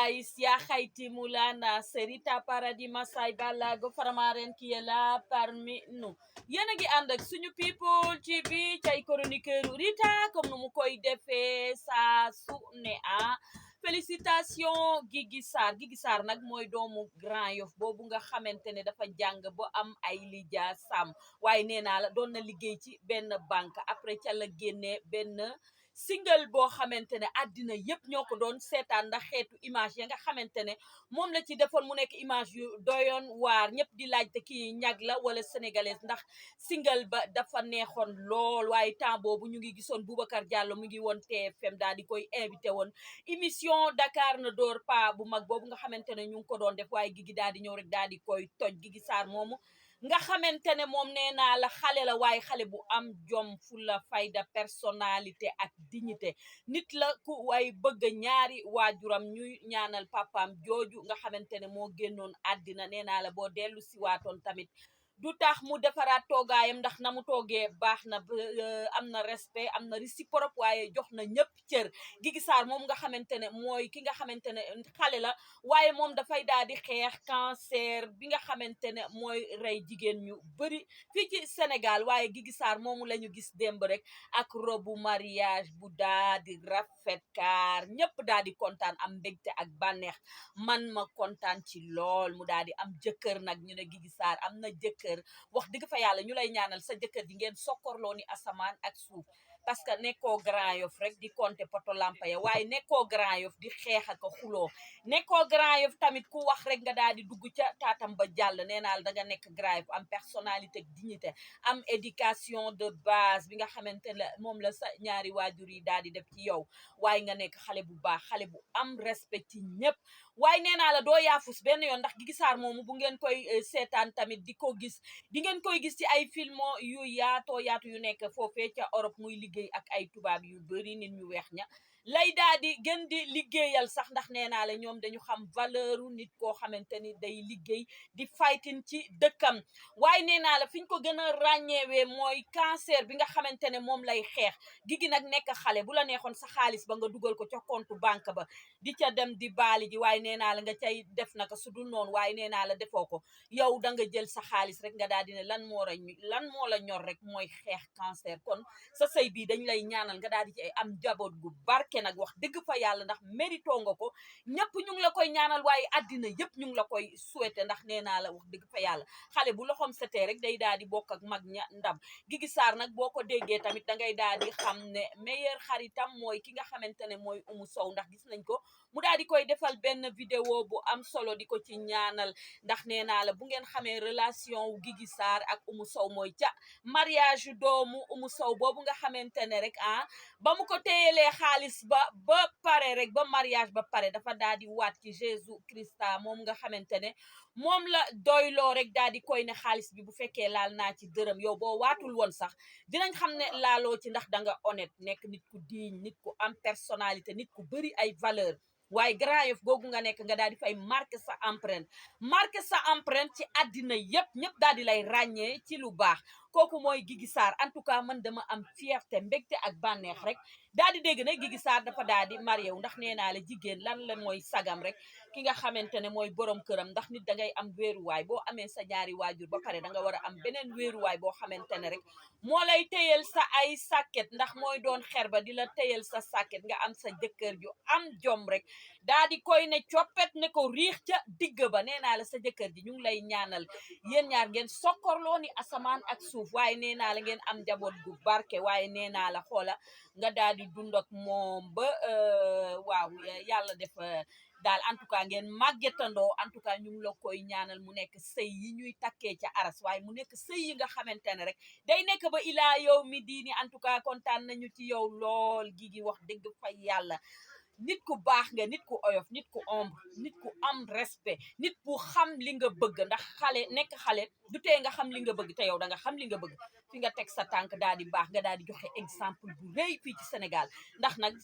guys, ya Haiti Moulana, Serita Paradis Masai Balago Faramaren qui est là parmi nous. Yéen a ngi ànd ak suñu people ci bi cay chroniqueur Rita comme nu mu koy defee saa su ne félicitation Guigui Sarr nag mooy doomu Grand Yoff boobu nga xamante ne dafa jàng ba am ay lija sam waaye nee naa la doon na liggéey ci benn banque après ca la génnee benn single boo xamante ne àddina yépp ñoo ko doon seetaan ndax xeetu image ya nga xamante ne moom la ci defoon mu nekk image yu doyoon waar ñëpp di laajte kii ñag la wala sénégalaise ndax single ba dafa neexoon lool waaye temps boobu ñu ngi gisoon Boubacar Diallo mu ngi woon TFM daal di koy invité woon émission Dakar na door pa bu mag boobu nga xamante ne ñu ngi ko doon def waaye Guigui daal di ñëw rek daal di koy toj Guigui Sarr moomu nga xamante ne moom nee naa la xale la waaye xale bu am jom fulla fayda personnalité ak dignité nit la ku way bëgg ñaari waajuram ñuy ñaanal papaam jooju nga xamante ne moo génnoon àddina nee naa la boo dellu si waatoon tamit du tax mu defaraat toogaayam ndax na mu toogee baax na am na respect am na réciproque waaye jox na ñëpp cër Guigui Sarr moom nga xamante ne mooy ki nga xamante ne xale la waaye moom dafay daal di xeex cancer bi nga xamante ne mooy rey jigéen ñu bëri fii ci Sénégal waaye Guigui Sarr moomu la ñu gis démb rek ak robu mariage bu daal di rafet kaar ñëpp daal di kontaan am mbégte ak bànneex man ma kontaan ci lool mu daal di am jëkkër nag ñu ne Guigui Sarr am na jëkkër wax dëgg fa yàlla ñu lay ñaanal sa jëkkër ji ngeen sokkorloo ni asamaan ak suuf parce que nekkoo Grand Yoff rek di compter poto lampa ya waaye nekkoo Grand Yoff di xeex ak xuloo nekkoo Grand Yoff tamit ku wax rek nga daal di dugg ca taatam ba jàll nee naa la danga nekk Grand Yoff am personnalité ak dignité am éducation de base bi nga xamante ne moom la sa ñaari waajur yi daal di def ci yow waaye nga nekk xale bu baax xale bu am respect ci ñëpp waaye nee naa la doo yaafus benn yoon ndax Guigui Sarr moomu bu ngeen koy seetaan tamit di ko gis di ngeen koy gis ci ay film yu yaatu yu nekk foofee ca Europe muy liggéey ak ay tubaab yu bari nit ñu weex ña lay daal di gën di liggéeyal sax ndax nee naa la ñoom dañu xam valeuru nit koo xamante ni day liggéey di fighting ci dëkkam waaye nee naa la fi ñu ko gën a ràññeewee mooy cancer bi nga xamante ne moom lay xeex Guigui nag nekk xale bu la neexoon sa xaalis ba nga dugal ko ca compte banque ba di ca dem di baali ji waaye nee naa la nga cay def naka su dul noonu waaye nee naa la defoo ko yow da nga jël sa xaalis rek nga daal di ne lan moo la ñor rek mooy xeex cancer kon sa sëy bii dañ lay ñaanal nga daal di ci am njaboot gu barke nag wax dëgg fa yàlla ndax mérito nga ko ñëpp ñu ngi la koy ñaanal waaye àddina yëpp ñu ngi la koy souhaité ndax nee naa la wax dëgg fa yàlla xale bu loxoom setee rek day daal di bokk ak mag ña ndam Guigui Sarr nag boo ko déggee tamit dangay daal di xam ne meilleur xaritam mooy ki nga xamante ne mooy Oumou Sow ndax gis nañ ko mu daal di koy defal benn vidéo bu am solo di ko ci ñaanal ndax nee naa la bu ngeen xamee relation wu Guigui Sarr ak Oumou Sow mooy ca mariage doomu Oumou Sow boobu nga xamante ne rek ba mu ko téyelee xaalis ba pare rek ba mariage ba pare dafa daal di waat ci Jésus Christa moom nga xamante ne moom la doyloo rek daal di koy ne xaalis bi bu fekkee laal naa ci dërëm yow boo waatul woon sax dinañ xam ne laaloo ci ndax danga honnête nekk nit ku digne nit ku am personnalité nit ku bëri ay valeur waaye Grand Yoff googu nga nekk nga daal di fay marqué sa empreinte ci àddina yépp ñëpp daal di lay ràññee ci lu baax kooku mooy Guigui Sarr en tout cas man dama am fierté mbégte ak bànneex rek daal di dégg ne Guigui Sarr dafa daal di marié wu ndax nee naa la jigéen lan la mooy sagam rek ki nga xamante ne mooy borom këram ndax nit dangay am wéeruwaay boo amee sa ñaari waajur ba pare danga war a am beneen wéeruwaay boo xamante ne rek moo lay téyel sa ay sàkket ndax mooy doon xer ba di la téyel sa sàkket nga am sa jëkkër ju am jom rek daa di koy ne coppet ne ko riix ca digg ba nee naa la sa jëkkër ji ñu ngi lay ñaanal yéen ñaar ngeen sokkorloo ni asamaan ak suuf waaye nee naa la ngeen am njaboot gu barke waaye nee naa la xoola nga daal di dund ak moom ba waaw yàlla def daal en tout cas ngeen màggetandoo en tout cas ñu ngi la koy ñaanal mu nekk sëy yi ñuy takkee ca aras waaye mu nekk sëy yi nga xamante ne rek day nekk ba ilaa yow mi diini en tout cas kontaan nañu ci yow lool Guigui wax dëgg fa yàlla nit ku baax nga nit ku oyof nit ku ombre nit ku am respect nit ku xam li nga bëgg ndax nekk xale du tee nga xam li nga bëgg te yow da nga xam li nga bëgg fi nga teg sa tànk daal di baax nga daal di joxe exemple bu rëy fii ci Sénégal ndax nag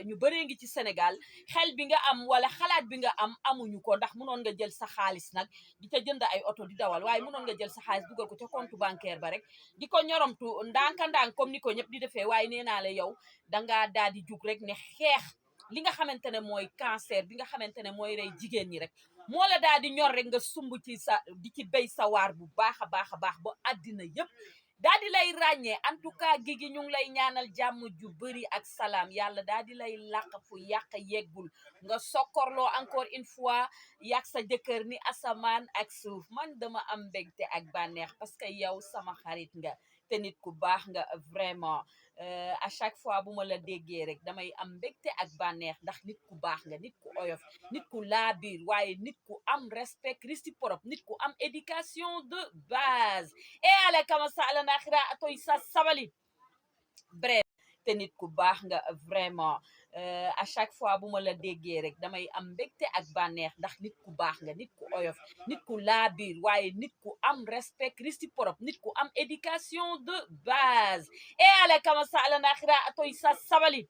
ñu bëree ngi ci Sénégal xel bi nga am wala xalaat bi nga am amuñu ko ndax mënoon nga jël sa xaalis nag di ca jënd ay oto di dawal waaye mënoon nga jël sa xaalis dugal ko ca compte bancaire ba rek di ko ñoromtu ndànk-ndànk comme ni ko ñëpp di defee waaye nee naa la yow dangaa daal di jug rek ne xeex li nga xamante ne mooy cancer bi nga xamante ne mooy rey jigéen ñi rek moo la daal di ñor rek nga sumb ci sa di ci béy sa waar bu baax a baax a baax ba àddina yëpp daal di lay ràññee en tout cas Guigui ñu ngi lay ñaanal jàmm ju bëri ak salaam yàlla daal di lay làq fu yàq yeggul nga sokkorloo encore une fois yàq sa jëkkër ni asamaan ak suuf man dama am mbégte ak bànneex parce que yow sama xarit nga te nit ku baax nga vraiment à chaque fois bu ma la déggee rek damay am mbégte ak bànneex ndax nit ku baax nga nit ku oyof nit ku laabiir waaye nit ku am respect réciproque nit ku am éducation de base e ale kama sa ala naxira atoy sa sabali bref te nit ku baax nga vraiment à chaque fois bu ma la déggee rek damay am mbégte ak bànneex ndax nit ku baax nga nit ku oyof nit ku laabiir waaye nit ku am respect réciproque nit ku am éducation de base e ale kama sa ala naxira atoy sa sabali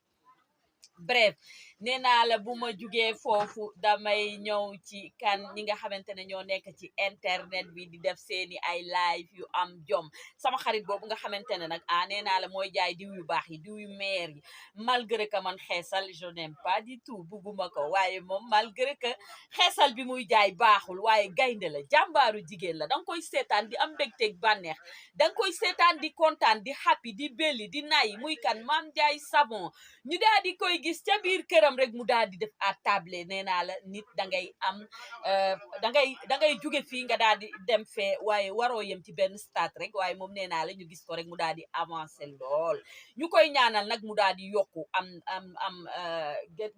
bref nee naa la bu ma jugee foofu damay ñëw ci kan ñi nga xamante ne ñoo nekk ci internet bi di def seeni ay live yu am jom sama xarit boobu nga xamante ne nag nee naa la mooy jaay diw yu baax yi diw yu meer yi malgré que man xeesal je n'aime pas du tout bugguma ko waaye moom malgré que xeesal bi muy jaay baaxul waaye gaynde la jàmbaaru jigéen la danga koy seetaan di am mbégteeg bànneex danga koy seetaan di kontaan di happy di belli di nay muy kan Mame Ndiaye Savon ñu daal di koy gis ca biir këram rek mu daal di def à table nee naa la nit dangay am dangay jóge fii nga daal di dem fee waaye waroo yem ci benn stade rek waaye moom nee naa la ñu gis ko rek mu daal di avancer lool ñu koy ñaanal nag mu daal di yokku am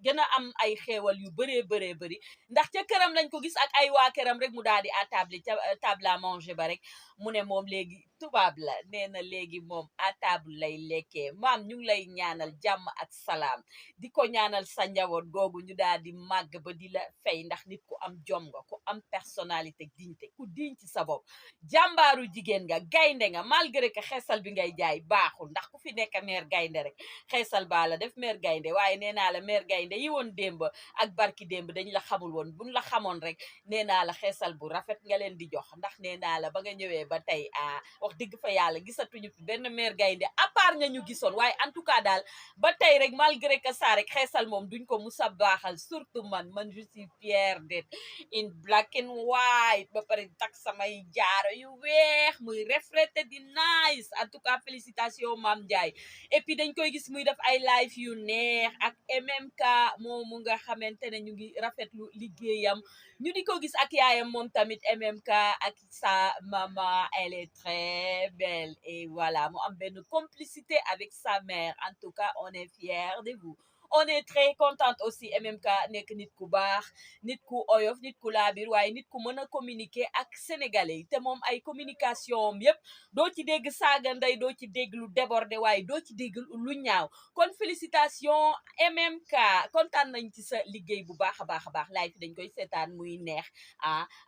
gën a am ay xéewal yu bëree bëri ndax ca këram lañ ko gis ak ay waa këram rek mu daal di à table ca table à manger ba rek mu ne moom léegi tubaab la nee na léegi moom à table lay lekkee maam ñu ngi lay ñaanal jàmm ak salaam di ko ñaanal sa njaboot googu ñu daal di màgg ba di la fay ndax nit ku am jom nga ku am personnalité dignité ku diñ ci sa bopp jàmbaaru jigéen nga gaynde nga malgré que xeesal bi ngay jaay baaxul ndax ku fi nekk meer gaynde rek xeesal baa la def meer gaynde waaye nee naa la meer gaynde yi woon démb ak barki démb dañ la xamul woon buñ la xamoon rek nee naa la xeesal bu rafet nga leen di jox ndax nee naa la ba nga ñëwee ba tey wax dëgg fa yàlla gisatuñu fi benn meer gaynde à part ña ñu gisoon waaye en tout cas daal ba tey rek malgré que ça rek xeesal moom duñ ko musa baaxal surtout man je suis fière d'être in black and white ba pare tak samay jaaro yu weex muy reflété di nice en tout cas félicitations Mame Ndiaye et puis dañ koy gis muy def ay live yu neex ak MMK moomu nga xamante ne ñu ngi rafetlu liggéeyam ñu di ko gis ak yaayam moom tamit MMK ak sa maman elle est très belle et voilà mu am benn complicité avec sa mère en tout cas on est fiers de vous on est très contente aussi MMK nekk nit ku baax nit ku oyof nit ku laabir waaye nit ku mën a communiquer ak sénégalais yi te moom ay communication yépp doo ci dégg saaga ndey doo ci dégg lu débordé waaye doo ci dégg lu ñaaw kon félicitation MMK kontaan nañ ci sa liggéey bu baax a baax laay fi dañ koy seetaan muy neex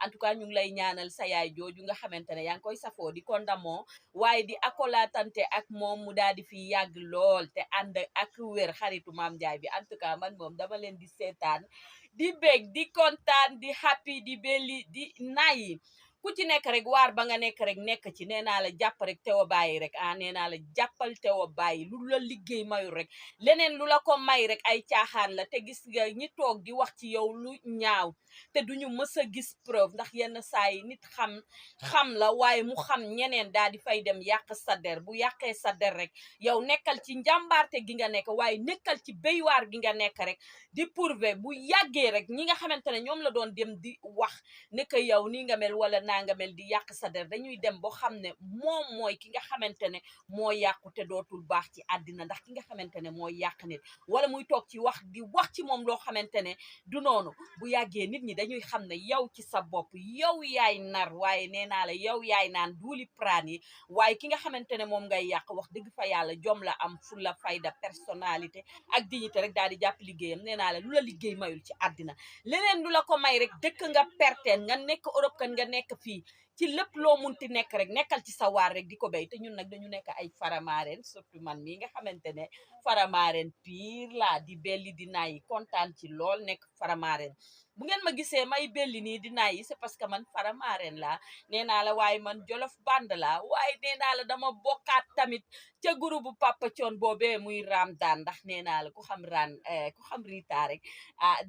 en tout cas ñu ngi lay ñaanal sa yaay jooju nga xamante ne yaa ngi koy safoo di ko ndamoo waaye di akolaatante ak moom mu daal di fi yàgg lool te ànd ak wér xaritu Mame Ndiaye bi en tout cas man moom dama leen di seetaan di bég di kontaan di happy di belli di nayi ku ci nekk rek waar ba nga nekk rek nekk ci nee naa la jàpp rek te wa bàyyi rek nee naa la jàppal te wa bàyyi lu la liggéey mayul rek leneen lu la ko may rek ay caaxaan la te gis nga ñi toog di wax ci yow lu ñaaw te duñu mës a gis preuve ndax yenn saa yi nit xam la waaye mu xam ñeneen daal di fay dem yàq sa der bu yàqee sa der rek yow nekkal ci njàmbaarte gi nga nekk waaye nekkal ci béywaar gi nga nekk rek di prouver bu yàggee rek ñi nga xamante ne ñoom la doon dem di wax ne que yow nii nga mel wala naa nga mel di yàq sa der dañuy dem boo xam ne moom mooy ki nga xamante ne moo yàqu te dootul baax ci àddina ndax ki nga xamante ne mooy yàq nit wala muy toog ci wax di wax ci moom loo xamante ne du noonu bu yàggee nit ñi dañuy xam ne yow ci sa bopp yow yaay nar waaye nee naa la yow yaay naan duuli praan yi waaye ki nga xamante ne moom ngay yàq wax dëgg fa yàlla jom la am fulla fayda personnalité ak dignité rek daal di jàpp liggéeyam nee naa la lu la liggéey mayul ci àddina leneen lu la ko may rek dëkk nga perteen nga nekk Europe kan nga nekk fii ci lépp loo munti nekk rek nekkal ci sa waar rek di ko béy te ñun nag dañu nekk ay faramaaren surtout man mii nga xamante ne faramaaren pire laa di belli di nayi kontaan ci lool nekk faramaaren bu ngeen ma gisee may belli nii di nayi c'est parce que man faramaaren laa nee naa la waaye man jolof band laa waaye nee naa la dama bokkaat tamit ca groupe bu Papa Thione boobee muy Ramdan ndax nee naa la ku xam Rita rek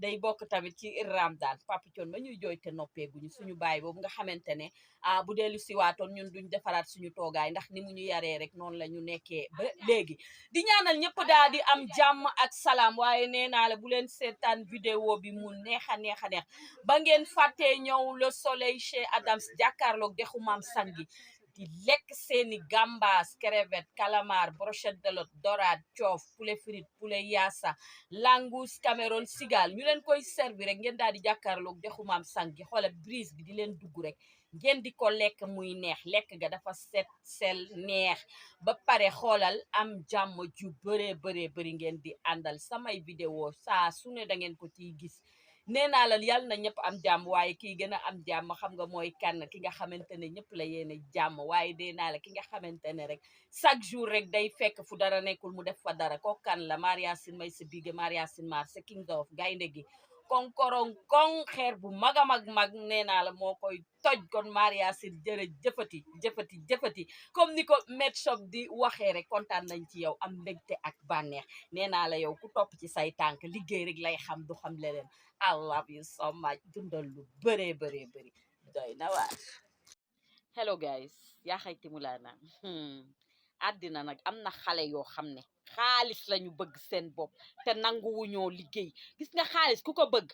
day bokk tamit ci Ramdan Papa Thione ma ñuy jooy te noppeeguñu suñu baay boobu nga xamante ne bu dellu siwaatoon ñun duñ defaraat suñu toogaay ndax ni mu ñu yaree rek noonu la ñu nekkee ba léegi di ñaanal ñëpp daal di am jàmm ak salaam waaye nee naa la bu leen seetaan vidéo bi mu neex a neex ba ngeen fàttee ñëw le soleil chez Adams jàkkaarloog dexu Maam Sangi di lekk seeni gambas crevette calamar brochette de lot dorade coof poulet frite poulet yassa langous Cameroun sigal ñu leen koy servi rek ngeen daal di jàkkaarloog dexu Maam Sangi xoolal brise bi di leen dugg rek ngeen di ko lekk muy neex lekk ga dafa set sel neex ba pare xoolal am jàmm ju bëree ngeen di àndal samay vidéo saa su ne da ngeen ko ciy gis nee naa la yàlla na ñëpp am jàmm waaye kii gën a am jàmm xam nga mooy kan ki nga xamante ne ñëpp la yéene jàmm waaye dee naa la ki nga xamante ne rek chaque jour rek day fekk fu dara nekkul mu def fa dara ko kan la Mariasine may sa bige Mariasine Mar sa king of gaynde gi konkorong kong xeer bu mag a mag nee naa la moo koy toj kon Mariasine jëfati comme ni ko Med Shop di waxee rek kontaan nañ ci yow am mbégte ak bànneex nee naa la yow ku topp ci say tànk liggéey rek lay xam du xam leneen I love you so much dundal lu bëree doy na waar hello guys yaa xayti mu laa naan àddina nag am na xale yoo xam ne xaalis lañu bëgg seen bopp te nanguwuñoo liggéey gis nga xaalis ku ko bëgg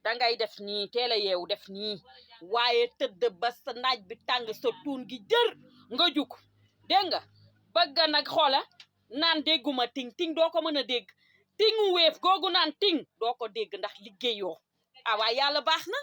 dangay def nii teel a yeewu def nii waaye tëdd ba sa naaj bi tàng sa tuun gi jër nga jug dégg nga bëgg nag xoola naan dégguma ting doo ko mën a dégg tingu weef googu naan ting doo ko dégg ndax liggéeyoo waaye yàlla baax na